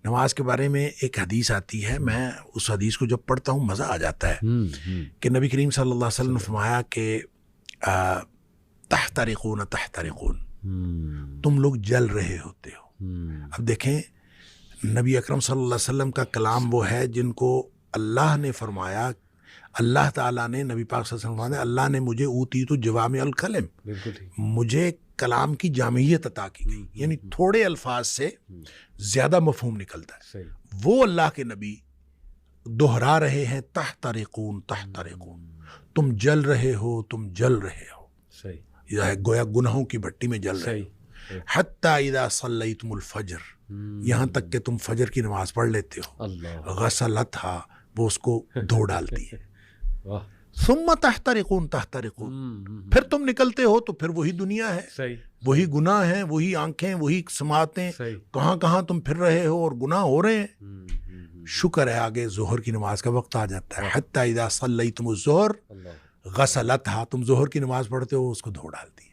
نماز کے بارے میں ایک حدیث آتی ہے، میں اس حدیث کو جب پڑھتا ہوں مزہ آ جاتا ہے کہ نبی کریم صلی اللہ علیہ وسلم نے فرمایا کہ تحترقون تحترقون، تم لوگ جل رہے ہوتے ہو۔ اب دیکھیں نبی اکرم صلی اللہ علیہ وسلم کا کلام وہ ہے جن کو اللہ نے فرمایا، اللہ تعالیٰ نے نبی پاک صلی اللہ علیہ وسلم فرمایا اللہ نے مجھے اوتیت جوامع الکلم، مجھے کلام کی جامعیت عطا کی گئی، یعنی تھوڑے الفاظ سے زیادہ مفہوم نکلتا ہے۔ وہ اللہ کے نبی دہرا رہے ہیں تحترقون تحترقون، تم جل رہے ہو، تم جل رہے ہو، گویا گناہوں کی بھٹی میں جل رہے ہو۔ حتی اذا صلیتم الفجر، یہاں تک کہ تم فجر کی نماز پڑھ لیتے ہو، غسلتھا، وہ اس کو دھو ڈالتی ہے، ثم تحترقون تحترقون، پھر تم نکلتے ہو تو پھر وہی دنیا ہے، وہی گناہ ہیں، وہی آنکھیں، وہی سماعتیں، کہاں کہاں تم پھر رہے ہو اور گناہ ہو رہے ہیں۔ شکر ہے آگے ظہر کی نماز کا وقت آ جاتا ہے، حتی اذا صلیتم الظہر غسلتھا، تم ظہر کی نماز پڑھتے ہو اس کو دھو ڈالتی ہے۔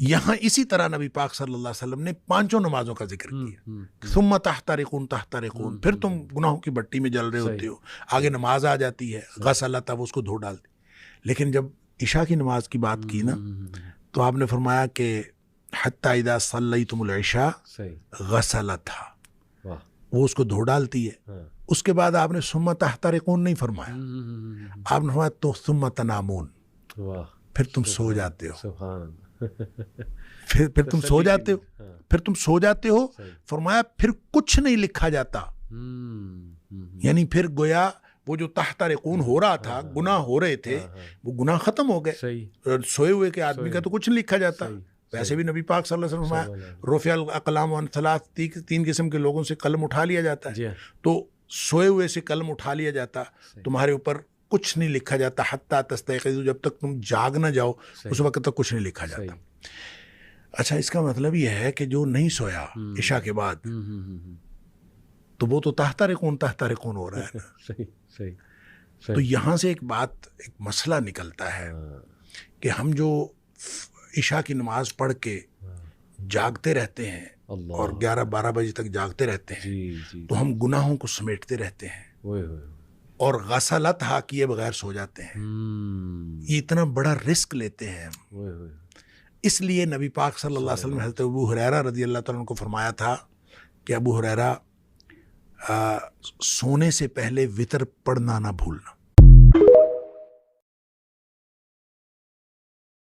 یہاں اسی طرح نبی پاک صلی اللہ علیہ وسلم نے 5 نمازوں کا ذکر کیا، ثم تحترقون تحترقون، پھر تم گناہوں کی بھٹی میں جل رہے ہوتے ہو، آگے نماز آ جاتی ہے، غسلتھا، وہ اس کو دھو ڈالتی۔ لیکن جب عشاء کی نماز کی بات کی نا تو آپ نے فرمایا کہ حتی اذا صلیتم العشاء غسلتھا، وہ اس کو دھو ڈالتی ہے۔ اس کے بعد آپ نے ثم تحترقون نہیں فرمایا، آپ نے فرمایا تو ثم تنامون، پھر تم سو جاتے ہو، پھر تم سو جاتے ہو، پھر تم سو جاتے ہو، فرمایا پھر کچھ نہیں لکھا جاتا، یعنی پھر گویا وہ جو تحترقون ہو رہا تھا، گناہ ہو رہے تھے، وہ گناہ ختم ہو گئے۔ سوئے ہوئے کے آدمی کا تو کچھ نہیں لکھا جاتا۔ ویسے بھی نبی پاک صلی اللہ علیہ وسلم فرمایا رفع الاقلام عن ثلاث، 3 قسم کے لوگوں سے قلم اٹھا لیا جاتا ہے، تو سوئے ہوئے سے قلم اٹھا لیا جاتا، تمہارے اوپر کچھ نہیں لکھا جاتا حتی تستيقظوا، جب تک تم جاگ نہ جاؤ اس وقت تک کچھ نہیں لکھا جاتا۔ اچھا، اس کا مطلب یہ ہے کہ جو نہیں سویا عشاء کے بعد تو وہ تو تحترقون تحترقون ہو رہا ہے نا۔ تو یہاں سے ایک بات، ایک مسئلہ نکلتا ہے کہ ہم جو عشاء کی نماز پڑھ کے جاگتے رہتے ہیں اور 11-12 بجے تک جاگتے رہتے ہیں تو ہم گناہوں کو سمیٹتے رہتے ہیں اور غسلتھا کیے بغیر سو جاتے ہیں۔ یہ اتنا بڑا رسک لیتے ہیں ہم۔ اس لیے نبی پاک صلی اللہ علیہ وسلم نے حضرت ابو ہریرہ رضی اللہ تعالیٰ عنہ کو فرمایا تھا کہ ابو ہریرہ سونے سے پہلے وتر پڑھنا نہ بھولنا۔